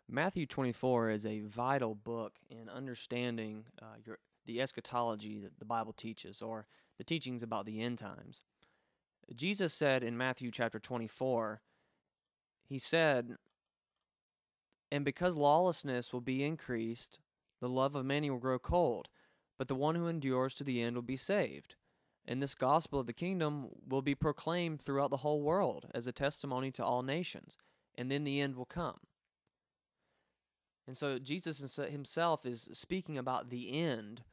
Matthew 24 is a vital book in understanding the eschatology that the Bible teaches, or the teachings about the end times. Jesus said in Matthew chapter 24, he said, "And because lawlessness will be increased, the love of many will grow cold, but the one who endures to the end will be saved. And this gospel of the kingdom will be proclaimed throughout the whole world as a testimony to all nations, and then the end will come." And so Jesus himself is speaking about the end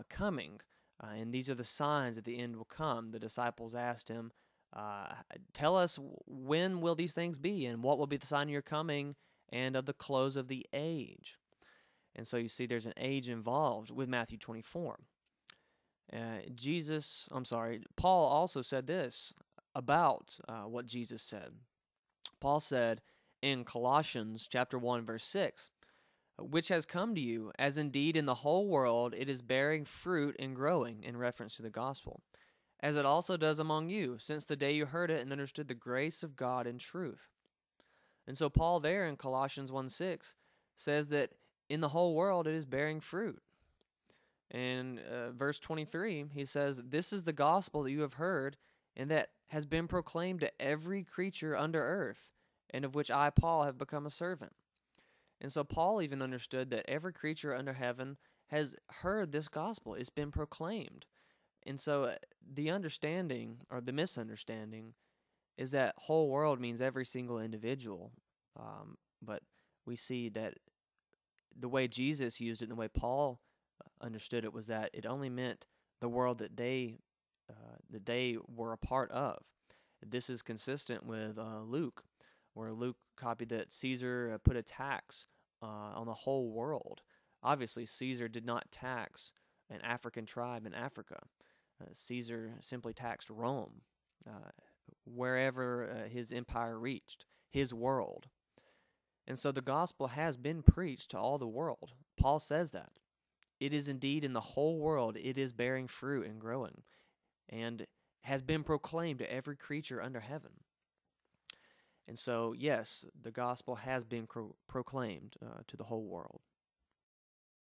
coming. And these are the signs that the end will come. The disciples asked him, tell us, when will these things be, and what will be the sign of your coming and of the close of the age? And so you see there's an age involved with Matthew 24. Paul also said this about what Jesus said. Paul said in Colossians chapter 1, verse 6, "Which has come to you, as indeed in the whole world it is bearing fruit and growing," in reference to the gospel, "as it also does among you, since the day you heard it and understood the grace of God in truth." And so Paul there in Colossians 1:6 says that in the whole world it is bearing fruit. In verse 23, he says, "This is the gospel that you have heard and that has been proclaimed to every creature under earth, and of which I, Paul, have become a servant." And so Paul even understood that every creature under heaven has heard this gospel. It's been proclaimed. And so the understanding, or the misunderstanding, is that whole world means every single individual. But we see that the way Jesus used it and the way Paul understood it was that it only meant the world that they were a part of. This is consistent with Luke, where Luke copied that Caesar put a tax on the whole world. Obviously, Caesar did not tax an African tribe in Africa. Caesar simply taxed Rome, wherever his empire reached, his world. And so the gospel has been preached to all the world. Paul says that. It is indeed in the whole world, it is bearing fruit and growing, and has been proclaimed to every creature under heaven. And so, yes, the gospel has been proclaimed to the whole world.